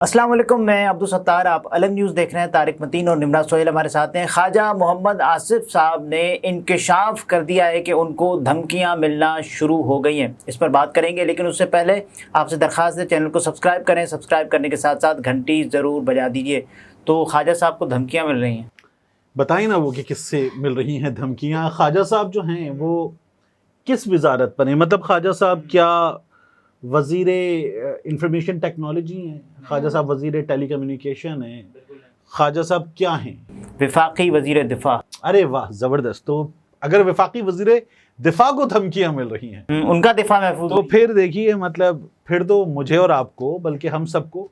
السلام علیکم، میں عبدالستار، آپ علم نیوز دیکھ رہے ہیں۔ طارق متین اور نمرا سہیل ہمارے ساتھ ہیں۔ خواجہ محمد آصف صاحب نے انکشاف کر دیا ہے کہ ان کو دھمکیاں ملنا شروع ہو گئی ہیں، اس پر بات کریں گے، لیکن اس سے پہلے آپ سے درخواست ہے چینل کو سبسکرائب کریں، سبسکرائب کرنے کے ساتھ ساتھ گھنٹی ضرور بجا دیجیے۔ تو خواجہ صاحب کو دھمکیاں مل رہی ہیں، بتائیں نا وہ کہ کس سے مل رہی ہیں دھمکیاں؟ خواجہ صاحب جو ہیں وہ کس وزارت پر ہیں؟ مطلب خواجہ صاحب کیا وزیر انفارمیشن ٹیکنالوجی ہیں؟ خواجہ صاحب وزیر ٹیلی کمیونیکیشن ہیں؟ خواجہ صاحب کیا ہیں؟ وفاقی وزیر دفاع۔ ارے واہ، زبردست! تو اگر وفاقی وزیر دفاع کو دھمکیاں مل رہی ہیں ان کا دفاع محفوظ تو پھر دیکھیے، مطلب پھر تو مجھے اور آپ کو بلکہ ہم سب کو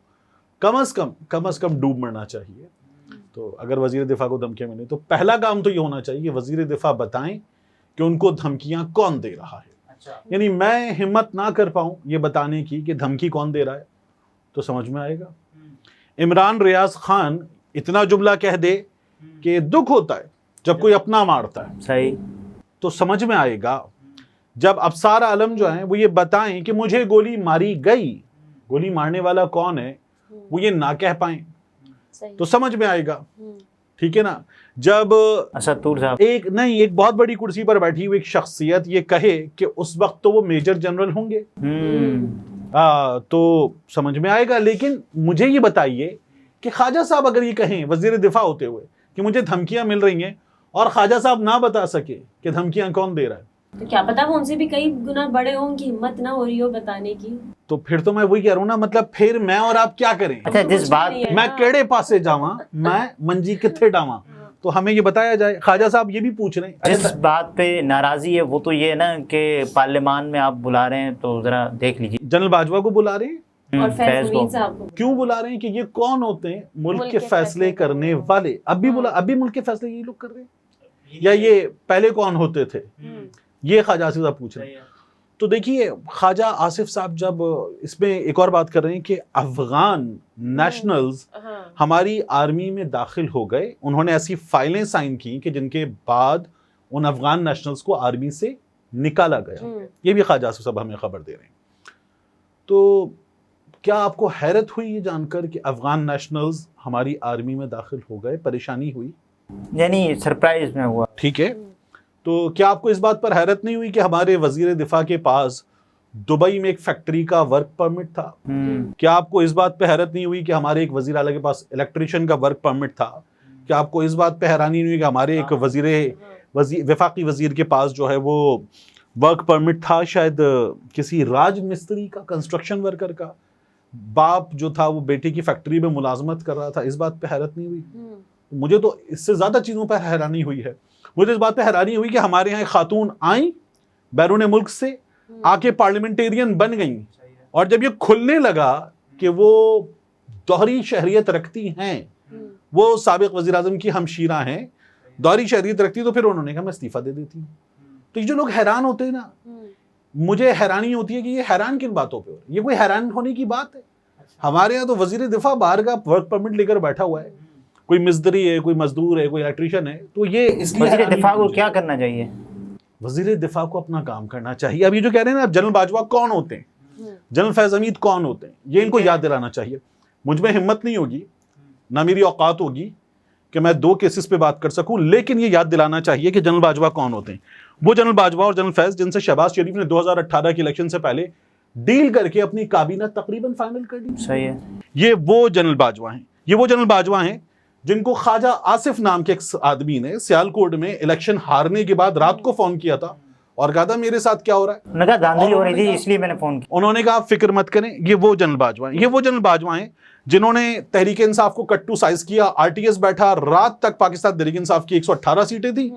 کم از کم ڈوب مرنا چاہیے۔ تو اگر وزیر دفاع کو دھمکیاں ملیں تو پہلا کام تو یہ ہونا چاہیے کہ وزیر دفاع بتائیں کہ ان کو دھمکیاں کون دے رہا ہے۔ یعنی میں ہمت نہ کر پاؤں یہ بتانے کی کہ دھمکی کون دے رہا ہے تو سمجھ میں آئے گا۔ عمران ریاض خان اتنا جملہ کہہ دے کہ دکھ ہوتا ہے جب کوئی اپنا مارتا ہے، صحیح، تو سمجھ میں آئے گا جب ابصار عالم جو ہیں وہ یہ بتائیں کہ مجھے گولی ماری گئی، گولی مارنے والا کون ہے وہ یہ نہ کہہ پائیں تو سمجھ میں آئے گا، ٹھیک ہے نا؟ جب اسد طور صاحب ایک بہت بڑی کرسی پر بیٹھی ہوئی ایک شخصیت یہ کہے کہ اس وقت تو وہ میجر جنرل ہوں گے تو سمجھ میں آئے گا۔ لیکن مجھے یہ بتائیے کہ خواجہ صاحب اگر یہ کہیں وزیر دفاع ہوتے ہوئے کہ مجھے دھمکیاں مل رہی ہیں اور خواجہ صاحب نہ بتا سکے کہ دھمکیاں کون دے رہا ہے، تو کیا پتا وہ ان سے بھی کئی گنا بڑے ہوں، کی ہمت نہ ہو رہی ہو بتانے کی، تو پھر تو میں وہی کہہ رہا ہوں نا، مطلب پھر میں اور آپ کیا کریں؟ اچھا، جس بات میں کیڑے پاسے جاواں، میں منجی کتھے ڈاواں، تو ہمیں یہ بتایا جائے۔ خواجہ صاحب یہ بھی پوچھ رہے ہیں جس بات پہ ناراضی ہے وہ تو یہ ہے نا کہ پارلیمان میں آپ بلا رہے ہیں تو ذرا دیکھ لیجیے، جنرل باجوہ کو بلا رہے ہیں، اور فیض فیض کو امین صاحب کو کیوں بلا رہے ہیں کہ یہ کون ہوتے ہیں؟ ملک کے فیصلے کرنے والے۔ اب بھی ملک کے فیصلے یہ لوگ کر رہے ہیں یا یہ پہلے کون ہوتے تھے؟ یہ خواجہ آصف صاحب پوچھ رہے ہیں۔ تو دیکھیے، خواجہ آصف صاحب جب اس میں ایک اور بات کر رہے ہیں کہ افغان نیشنلز ہماری آرمی میں داخل ہو گئے، انہوں نے ایسی فائلیں سائن کی کہ جن کے بعد ان افغان نیشنلز کو آرمی سے نکالا گیا۔ یہ بھی خواجہ آصف صاحب ہمیں خبر دے رہے ہیں۔ تو کیا آپ کو حیرت ہوئی یہ جان کر کہ افغان نیشنلز ہماری آرمی میں داخل ہو گئے؟ پریشانی ہوئی؟ یعنی سرپرائز میں ہوا، ٹھیک ہے، تو کیا آپ کو اس بات پر حیرت نہیں ہوئی کہ ہمارے وزیر دفاع کے پاس دبئی میں ایک فیکٹری کا ورک پرمٹ تھا؟ کیا آپ کو اس بات پہ حیرت نہیں ہوئی کہ ہمارے ایک وزیر اعلیٰ کے پاس الیکٹریشین کا ورک پرمٹ تھا؟ کیا آپ کو اس بات پہ حیرانی نہیں ہوئی کہ ہمارے ایک وفاقی وزیر کے پاس جو ہے وہ ورک پرمٹ تھا شاید کسی راج مستری کا، کنسٹرکشن ورکر کا؟ باپ جو تھا وہ بیٹے کی فیکٹری میں ملازمت کر رہا تھا، اس بات پہ حیرت نہیں ہوئی؟ مجھے تو اس سے زیادہ چیزوں پہ حیرانی ہوئی ہے۔ مجھے اس بات پہ حیرانی ہوئی کہ ہمارے یہاں خاتون آئیں بیرون ملک سے، آ کے پارلیمنٹیرین بن گئیں، اور جب یہ کھلنے لگا کہ وہ دوہری شہریت رکھتی ہیں، وہ سابق وزیر اعظم کی ہمشیرہ ہیں، دوہری شہریت رکھتی، تو پھر انہوں نے کہا میں استعفیٰ دے دیتی ہوں۔ تو یہ جو لوگ حیران ہوتے ہیں نا، مجھے حیرانی ہوتی ہے کہ یہ حیران کن باتوں پہ ہو رہا ہے؟ یہ کوئی حیران ہونے کی بات ہے؟ ہمارے یہاں تو وزیر دفاع باہر کا ورک پرمٹ لے کر بیٹھا ہوا ہے، کوئی مزدوری ہے، کوئی مزدور ہے، کوئی الیکٹریشین ہے، تو یہ اس لیے وزیر دفاع کو کیا کرنا چاہیے؟ وزیر دفاع کو اپنا کام کرنا چاہیے۔ اب یہ جو کہہ رہے ہیں نا، اب جنرل باجوہ کون ہوتے ہیں، جنرل فیض حمید کون ہوتے ہیں، یہ ان کو یاد دلانا چاہیے۔ مجھ میں ہمت نہیں ہوگی، نہ میری اوقات ہوگی کہ میں دو کیسز پہ بات کر سکوں، لیکن یہ یاد دلانا چاہیے کہ جنرل باجوہ کون ہوتے ہیں۔ وہ جنرل باجوہ اور جنرل فیض جن سے شہباز شریف نے 2018 کے الیکشن سے پہلے ڈیل کر کے اپنی کابینہ تقریباً فائنل کر لی۔ صحیح ہے، یہ وہ جنرل باجوہ ہیں جن کو خواجہ آصف نام کے ایک آدمی نے سیالکوٹ میں الیکشن ہارنے کے بعد رات کو فون کیا تھا اور کہا تھا میرے ساتھ کیا ہو رہا ہے، انہوں نے کہا دھاندلی ہو رہی تھی اس لیے میں نے فون کیا۔ انہوں نے کہا فکر مت کریں، یہ وہ جنرل باجوہ ہیں جنہوں نے تحریک انصاف کو کٹ ٹو سائز کیا، آر ٹی ایس بیٹھا، رات تک پاکستان تحریک انصاف کی 118 سیٹیں تھیں،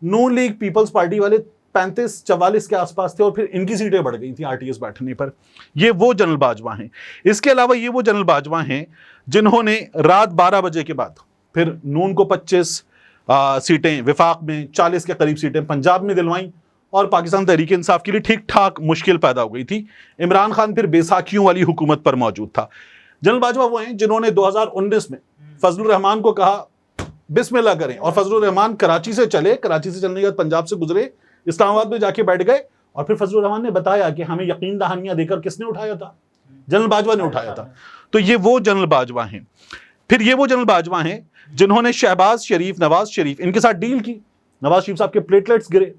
نون لیگ پیپلز پارٹی والے 35-44 کے آس پاس تھے، اور پھر ان کی سیٹیں بڑھ گئی تھیں آر ٹی ایس بیٹھنے پر۔ یہ وہ جنرل باجوہ ہیں۔ اس کے علاوہ یہ وہ جنرل باجوہ ہیں جنہوں نے رات 12 بجے کے بعد پھر نون کو 25 سیٹیں، وفاق میں 40 کے قریب سیٹیں پنجاب میں دلوائیں، اور پاکستان تحریک انصاف کے لیے ٹھیک ٹھاک مشکل پیدا ہو گئی تھی۔ عمران خان پھر بیساکھیوں والی حکومت پر موجود تھا۔ جنرل باجوہ وہ ہیں جنہوں نے 2019 میں فضل الرحمان کو کہا بسم اللہ کریں، اور فضل الرحمان کراچی سے چلے، کراچی سے چلنے کے بعد پنجاب سے گزرے، اسلام آباد میں جا کے بیٹھ گئے، اور پھر فضل الرحمان نے بتایا کہ ہمیں یقین دہانیاں دے کر کس نے اٹھایا تھا؟ جنرل باجوہ نے اٹھایا تھا۔ تو یہ وہ جنرل باجوہ ہیں. پھر یہ وہ جنرل باجوہ ہیں جنہوں نے شہباز شریف، نواز شریف، ان کے ساتھ ڈیل کی. نواز شریف صاحب کے پلیٹلیٹس گرے،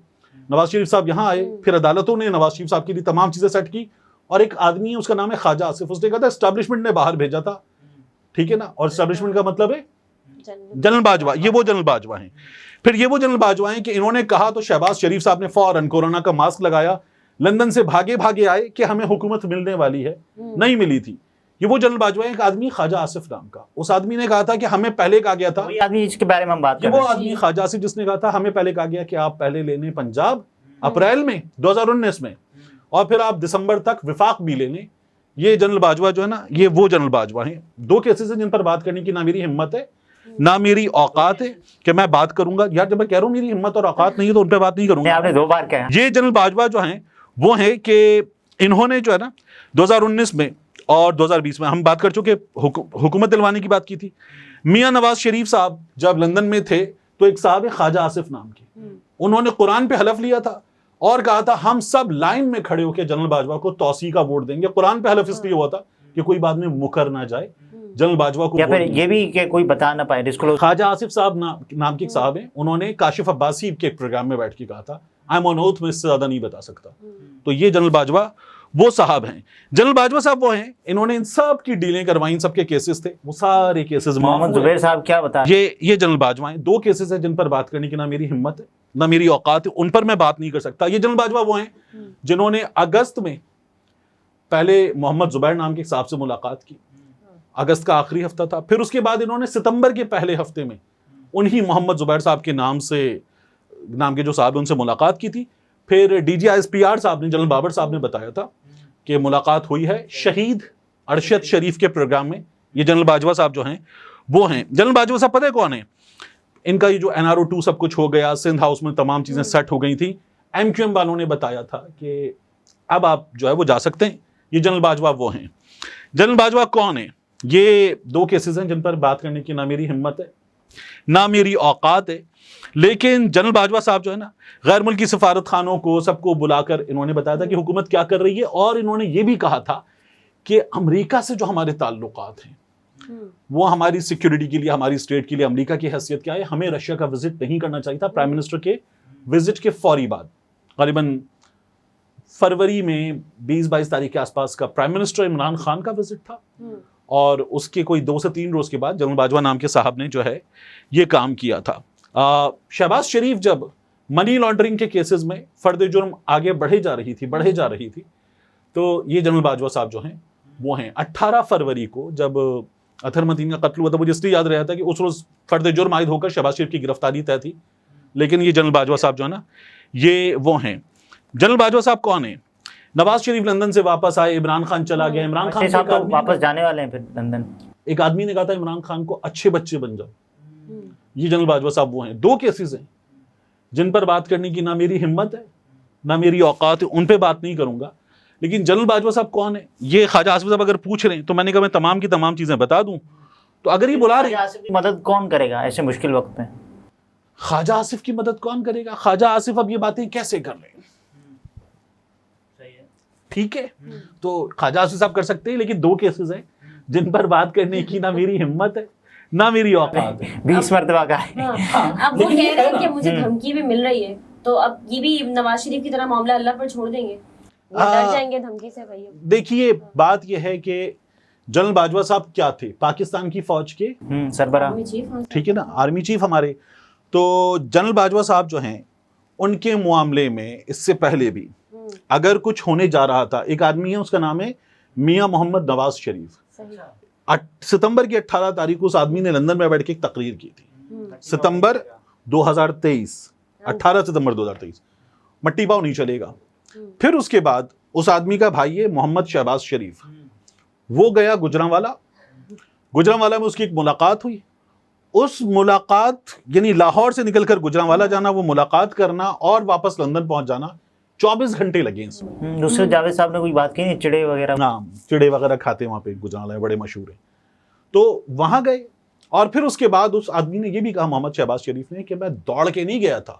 نواز شریف صاحب یہاں آئے، پھر عدالتوں نے نواز شریف صاحب کے لیے تمام چیزیں سیٹ کی. اور ایک آدمی ہے، اس کا نام ہے خواجہ آصف، اس نے کہا تھا اسٹیبلشمنٹ نے باہر بھیجا تھا، ٹھیک ہے نا، اور اسٹیبلشمنٹ کا مطلب ہے جنرل باجوہ. یہ وہ جنرل باجوہ ہیں. پھر یہ وہ جنرل باجوہ ہیں کہ انہوں نے کہا تو شہباز شریف صاحب نے فوراً کورونا کا ماسک لگایا، لندن سے بھاگے بھاگے آئے کہ ہمیں حکومت ملنے والی ہے، نہیں ملی تھی. یہ وہ جنرل باجوہ ہیں. ایک آدمی خواجہ آصف نام کا، اس آدمی نے کہا تھا کہ ہمیں پہلے کہا گیا تھا، وہی آدمی جس کے بارے میں ہم بات کر یہ رہے وہ ہیں. آدمی خواجہ آصف جس نے کہا تھا ہمیں پہلے کہا گیا کہ آپ پہلے لے لیں پنجاب اپریل میں 2019 میں، اور پھر آپ دسمبر تک وفاق بھی لے لیں. یہ جنرل باجوہ جو ہے نا، یہ وہ جنرل باجوہ ہیں. دو کیسز ہیں جن پر بات کرنے کی نہ میری ہمت ہے نہ میری اوقات ہے کہ میں بات کروں گا. یار جب میں کہہ رہا ہوں میری ہمت اور اوقات نہیں ہے تو ان پہ بات نہیں کروں گا. آپ نے 2 بار کہا. یہ جنرل باجوہ جو ہیں وہ ہیں کہ انہوں نے جو ہے نا 2019 میں اور 2020 میں ہم بات کر چکے حکومت دلوانے کی بات کی تھی. میاں نواز شریف صاحب جب لندن میں تھے تو ایک صاحب خواجہ آصف نام کے، انہوں نے قرآن پہ حلف لیا تھا اور کہا تھا ہم سب لائن میں کھڑے ہو کے جنرل باجوہ کو توسیع کا ووٹ دیں گے. قرآن پہ حلف اس لیے ہوا تھا کہ کوئی بعد میں مکر نہ جائے جنرل باجوہ کو. یا پھر یہ بھی کہ کوئی بتا نہ پائے ڈسکلوز. خواجہ آصف صاحب نام کے ایک صاحب ہیں، انہوں نے کاشف عباسی کے ایک پروگرام میں بیٹھ کے کہا تھا آئی ایم آن اوتھ، میں اس سے زیادہ نہیں بتا سکتا. تو یہ جنرل باجوہ وہ صاحب ہیں. جنرل باجوہ صاحب وہ ہیں، انہوں نے ان سب کی ڈیلیں کروائیں، ان سب کے کیسز تھے، وہ سارے کیسز. محمد زبیر صاحب کیا بتا. یہ جنرل باجوہ ہیں. 2 کیسز ہیں جن پر بات کرنے کی نہ میری ہمت ہے نہ میری اوقات ہے، ان پر میں بات نہیں کر سکتا. یہ جنرل باجوہ وہ ہیں جنہوں نے اگست میں پہلے محمد زبیر نام کے صاحب سے ملاقات کی، اگست کا آخری ہفتہ تھا. پھر اس کے بعد انہوں نے ستمبر کے پہلے ہفتے میں انہی محمد زبیر صاحب کے نام کے جو صاحب ان سے ملاقات کی تھی. پھر D G S P R صاحب نے، جنرل بابر صاحب نے بتایا تھا کہ ملاقات ہوئی ہے شہید ارشد شریف کے پروگرام میں. یہ جنرل باجوہ صاحب جو ہیں وہ ہیں. جنرل باجوہ صاحب پتہ ہے کون ہیں؟ ان کا یہ جو NRO2 سب کچھ ہو گیا، سندھ ہاؤس میں تمام چیزیں سیٹ ہو گئی تھی، MQM والوں نے بتایا تھا کہ اب آپ جو ہے وہ جا سکتے ہیں. یہ جنرل باجوہ وہ ہیں. جنرل باجوہ کون ہیں؟ یہ 2 کیسز ہیں جن پر بات کرنے کی نہ میری ہمت ہے نہ میری اوقات ہے. لیکن جنرل باجوہ صاحب جو ہے نا، غیر ملکی سفارت خانوں کو سب کو بلا کر انہوں نے بتایا تھا کہ حکومت کیا کر رہی ہے، اور انہوں نے یہ بھی کہا تھا کہ امریکہ سے جو ہمارے تعلقات ہیں وہ ہماری سیکیورٹی کے لیے، ہماری اسٹیٹ کے لیے امریکہ کی حیثیت کیا ہے، ہمیں رشیا کا وزٹ نہیں کرنا چاہیے تھا. پرائم منسٹر کے وزٹ کے فوری بعد، غالباً فروری میں 20-22 تاریخ کے آس پاس کا پرائم منسٹر عمران خان کا وزٹ تھا، اور اس کے کوئی 2 سے 3 روز کے بعد جنرل باجوہ نام کے صاحب نے جو ہے یہ کام کیا تھا. شہباز شریف جب منی لانڈرنگ کے کیسز میں فرد جرم آگے بڑھے جا رہی تھی تو یہ جنرل باجوہ صاحب جو ہیں وہ ہیں. 18 فروری کو جب اطہر متین کا قتل ہوا تھا، مجھے اس لیے یاد رہا تھا کہ اس روز فرد جرم عائد ہو کر شہباز شریف کی گرفتاری طے تھی. لیکن یہ جنرل باجوہ صاحب جو ہے نا یہ وہ ہیں. جنرل باجوہ صاحب کون ہیں؟ نواز شریف لندن سے واپس آئے، عمران خان چلا گیا. عمران خان صاحب تو واپس جانے والے ہیں پھر لندن. ایک آدمی نے کہا تھا عمران خان کو اچھے بچے بن جاؤ. یہ جنرل باجوہ صاحب وہ ہیں. 2 کیسز ہیں جن پر بات کرنے کی نہ میری ہمت ہے نہ میری اوقات ہے، ان پہ بات نہیں کروں گا. لیکن جنرل باجوہ صاحب کون ہیں؟ یہ خواجہ آصف صاحب اگر پوچھ رہے ہیں تو میں نے کہا میں تمام کی تمام چیزیں بتا دوں. تو اگر یہ بلا رہے ہیں، مدد کون کرے گا ایسے مشکل وقت میں؟ خواجہ آصف کی مدد کون کرے گا؟ خواجہ آصف اب یہ باتیں کیسے کر رہے ہیں؟ ٹھیک ہے، تو خواجہ آصف صاحب کر سکتے ہیں. لیکن 2 کیسز ہیں جن پر بات کرنے کی نہ میری ہمت ہے نہ میری اوقات ہے. 20 مرتبہ کا ہے. اب وہ کہہ رہے ہیں کہ مجھے دھمکی بھی مل رہی ہے، تو اب یہ بھی نواز شریف کی طرح معاملہ اللہ پر چھوڑ دیں گے؟ ڈر جائیں گے دھمکی سے؟ دیکھیے بات یہ ہے کہ جنرل باجوہ صاحب کیا تھے؟ پاکستان کی فوج کے سربراہ، ٹھیک ہے نا، آرمی چیف ہمارے. تو جنرل باجوہ صاحب جو ہیں ان کے معاملے میں اس سے پہلے بھی اگر کچھ ہونے جا رہا تھا، ایک آدمی ہے اس کا نام ہے میاں محمد نواز شریف. ستمبر کی 18 تاریخ کو اس آدمی نے لندن میں بیٹھ کے ایک تقریر کی تھی. ستمبر 2023، 18 ستمبر 2023. مٹی پاؤ نہیں چلے گا. پھر اس کے بعد اس آدمی کا بھائی ہے محمد شہباز شریف، وہ گیا گجرانوالا میں اس کی ایک ملاقات ہوئی. اس ملاقات یعنی لاہور سے نکل کر گجرانوالا جانا، وہ ملاقات کرنا اور واپس لندن پہنچ جانا 24 گھنٹے لگے اس میں. دوسرے جاوید صاحب نے کوئی بات کی نہیں؟ چڑے وغیرہ؟ ہاں، چڑے وغیرہ کھاتے وہاں پہ گجرانوالا میں، بڑے مشہور ہیں. تو وہاں گئے اور پھر اس کے بعد اس آدمی نے یہ بھی کہا، محمد شہباز شریف نے، کہ میں دوڑ کے نہیں گیا تھا،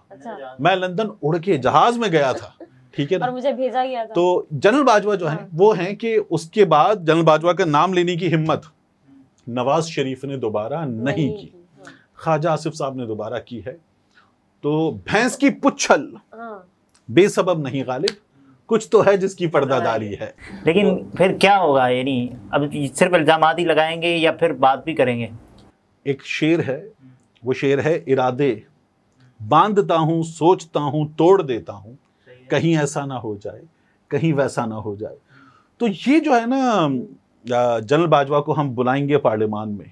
میں لندن اڑ کے جہاز میں گیا تھا. ٹھیک ہے نا. اور مجھے بھیجا گیا تھا. تو جنرل باجوہ جو ہیں وہ ہیں کہ اس کے بعد جنرل باجوہ کا نام لینے کی ہمت نواز شریف نے دوبارہ نہیں کی, خواجہ آصف صاحب نے دوبارہ کی ہے. تو بھینس کی پچھل بے سبب نہیں غالب, کچھ تو ہے جس کی پردہ داری ہے. لیکن پھر کیا ہوگا, یعنی اب صرف الزامات ہی لگائیں گے یا پھر بات بھی کریں گے؟ ایک شعر ہے, وہ شعر ہے ارادے باندھتا ہوں سوچتا ہوں توڑ دیتا ہوں, کہیں ایسا نہ ہو جائے کہیں ویسا نہ ہو جائے. تو یہ جو ہے نا جنرل باجوہ کو ہم بلائیں گے پارلیمان میں,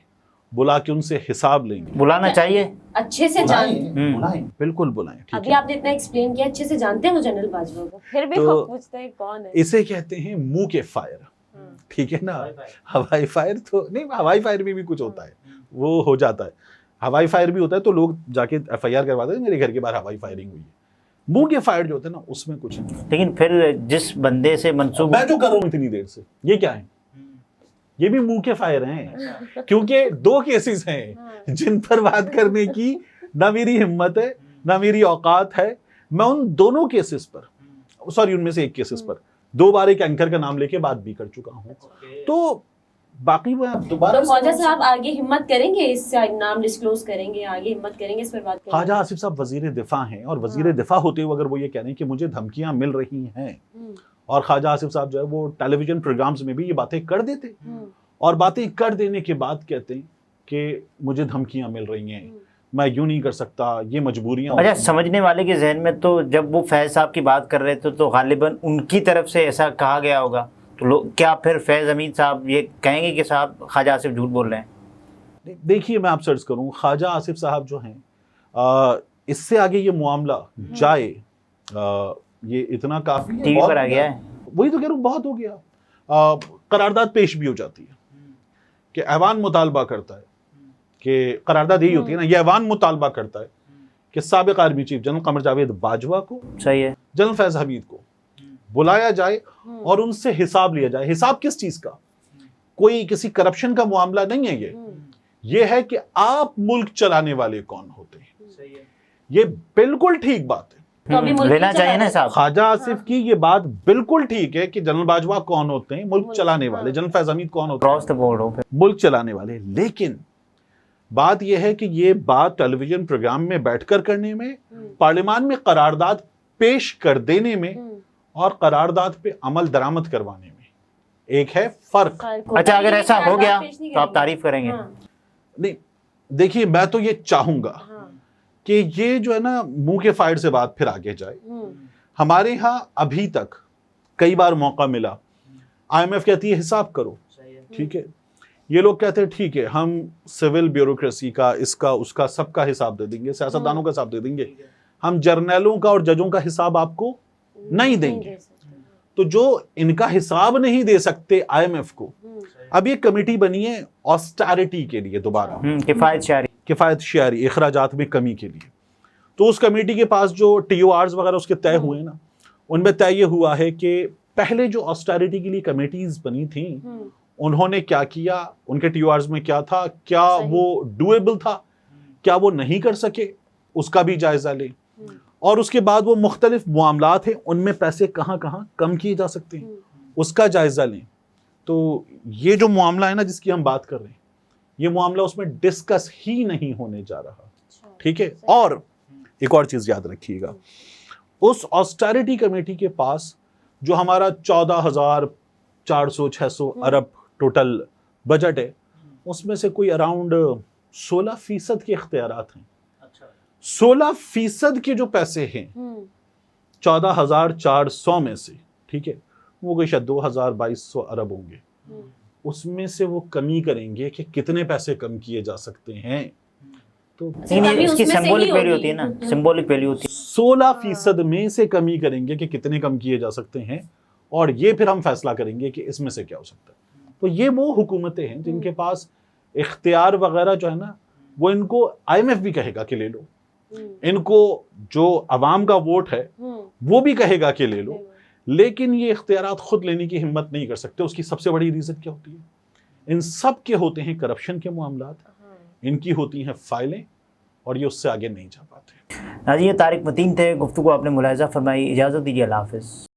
بلا کے ان سے حساب لیں گے. بلانا چاہیے اچھے سے بلائیں, بالکل بلائیں. ابھی آپ نے اتنا ایکسپلین کیا, اچھے سے جانتے ہیں وہ جنرل باجوہ کو, پھر بھی ہم پوچھتے ہیں کون ہے. اسے کہتے ہیں منہ کے فائر, ٹھیک ہے نا. ہوائی فائر تو نہیں, ہوائی فائر میں بھی کچھ ہوتا ہے, وہ ہو جاتا ہے. ہوائی فائر بھی ہوتا ہے تو لوگ جا کے ایف آئی آر کرواتے ہیں میرے گھر کے باہر ہوائی فائرنگ ہوئی ہے. منہ کے فائر جو ہوتے ہیں نا اس میں کچھ نہیں. لیکن پھر جس بندے سے منسوب میں جو کر رہا ہوں اتنی دیر سے, یہ کیا ہے؟ یہ بھی منہ کے فائر ہیں, کیونکہ 2 کیسز ہیں جن پر بات کرنے کی نہ میری ہمت ہے نہ میری اوقات ہے. میں ان دونوں کیسز پر, سوری ان میں سے ایک کیسز پر 2 بار ایک اینکر کا نام لے کے بات بھی کر چکا ہوں. تو باقی وہ دوبارہ خواجہ صاحب آگے ہمت کریں گے, اس سے نام ڈسکلوز کریں گے, آگے ہمت کریں گے اس پر بات کریں گے؟ خواجہ آصف صاحب وزیر دفاع ہیں, اور وزیر دفاع ہوتے ہوئے اگر وہ یہ کہہ رہے ہیں کہ مجھے دھمکیاں مل رہی ہیں, اور خواجہ آصف صاحب جو ہے وہ ٹیلی ویژن پروگرامز میں بھی یہ باتیں کر دیتے, اور باتیں کر دینے کے بعد کہتے ہیں کہ مجھے دھمکیاں مل رہی ہیں, میں یوں نہیں کر سکتا, یہ مجبوریاں. اچھا, سمجھنے والے کے ذہن میں تو جب وہ فیض صاحب کی بات کر رہے تھے تو غالباً ان کی طرف سے ایسا کہا گیا ہوگا, تو لوگ کیا پھر فیض حمید صاحب یہ کہیں گے کہ صاحب خواجہ آصف جھوٹ بول رہے ہیں؟ دیکھیے میں آپ سرچ کروں, خواجہ آصف صاحب جو ہیں اس سے آگے یہ معاملہ جائے, یہ اتنا کافی ٹی وی پر آ گیا ہے. وہی تو کہہ رہا ہوں, بہت ہو گیا. قرارداد پیش بھی ہو جاتی ہے کہ ایوان مطالبہ کرتا ہے, کہ قرارداد یہی ہوتی ہے نا, یہ ایوان مطالبہ کرتا ہے کہ سابق army chief general Qamar Javed Bajwa کو, صحیح ہے, جنرل فیض حمید کو بلایا جائے اور ان سے حساب لیا جائے. حساب کس چیز کا؟ کوئی کسی کرپشن کا معاملہ نہیں ہے, یہ ہے کہ آپ ملک چلانے والے کون ہوتے ہیں. یہ بالکل ٹھیک بات ہے, لینا چاہیے نا صاحب. خواجہ آصف کی یہ بات بالکل ٹھیک ہے کہ جنرل باجوہ کون ہوتے ہیں, ملک چلانے والے. جنرل فیض حمید کون ہوتے ہیں, ملک چلانے والے. لیکن بات یہ ہے کہ یہ بات ٹیلی ویژن پروگرام میں بیٹھ کر کرنے میں, پارلیمان میں قرارداد پیش کر دینے میں, اور قرارداد پہ عمل درآمد کروانے میں ایک ہے فرق. اچھا, اگر ایسا ہو گیا تو آپ تعریف کریں گے؟ نہیں, دیکھیے میں تو یہ چاہوں گا کہ یہ جو ہے نا منہ کے فائر سے بات پھر آگے جائے. ہمارے ہاں ابھی تک کئی بار موقع ملا, آئی ایم ایف کہتی ہے حساب کرو, ٹھیک ہے, یہ لوگ کہتے ہیں ٹھیک ہے ہم سول بیوروکریسی کا, اس کا اس کا سب کا حساب دے دیں گے, سیاستدانوں کا حساب دے دیں گے, ہم جرنیلوں کا اور ججوں کا حساب آپ کو نہیں دیں گے. تو جو ان کا حساب نہیں دے سکتے آئی ایم ایف کو, اب یہ کمیٹی بنی ہے آسٹیرٹی کے لیے, دوبارہ کفایت شعاری, اخراجات میں کمی کے لیے. تو اس کمیٹی کے پاس جو ٹی او آرز وغیرہ اس کے طے ہوئے نا, ان میں طے یہ ہوا ہے کہ پہلے جو آسٹیرٹی کے لیے کمیٹیز بنی تھیں انہوں نے کیا کیا, ان کے ٹی او آرز میں کیا تھا, کیا وہ ڈویبل تھا, کیا وہ نہیں کر سکے, اس کا بھی جائزہ لیں. اور اس کے بعد وہ مختلف معاملات ہیں ان میں پیسے کہاں کہاں کم کیے جا سکتے ہیں, اس کا جائزہ لیں. تو یہ جو معاملہ ہے نا جس کی ہم بات کر رہے ہیں, یہ معاملہ اس میں ڈسکس ہی نہیں ہونے جا رہا, ٹھیک ہے. اور ایک اور چیز یاد رکھیے گا, اس آسٹیرٹی کمیٹی کے پاس جو ہمارا 14,400-600 ارب ٹوٹل بجٹ ہے, اس میں سے کوئی اراؤنڈ 16% کے اختیارات ہیں. 16% کے جو پیسے ہیں 14,400 میں سے, ٹھیک ہے, وہ کوئی شاید 2,200 ارب ہوں گے. اس میں سے وہ کمی کریں گے کہ کتنے پیسے کم کیے جا سکتے ہیں. تو اس کی سمبولک ویلیو ہوتی ہے نا, سمبولک ویلیو ہوتی ہے. 16% میں سے کمی کریں گے کہ کتنے کم کیے جا سکتے ہیں, اور یہ پھر ہم فیصلہ کریں گے کہ اس میں سے کیا ہو سکتا ہے. تو یہ وہ حکومتیں ہیں جن کے پاس اختیار وغیرہ جو ہے نا, وہ ان کو آئی ایم ایف بھی کہے گا کہ لے لو, ان کو جو عوام کا ووٹ ہے وہ بھی کہے گا کہ لے لو, لیکن یہ اختیارات خود لینے کی ہمت نہیں کر سکتے. اس کی سب سے بڑی ریزن کیا ہوتی ہے؟ ان سب کے ہوتے ہیں کرپشن کے معاملات, ان کی ہوتی ہیں فائلیں, اور یہ اس سے آگے نہیں جا پاتے. ناظرین، یہ طارق متین تھے، گفتگو آپ نے ملاحظہ فرمائی. اجازت دیجیے، اللہ حافظ.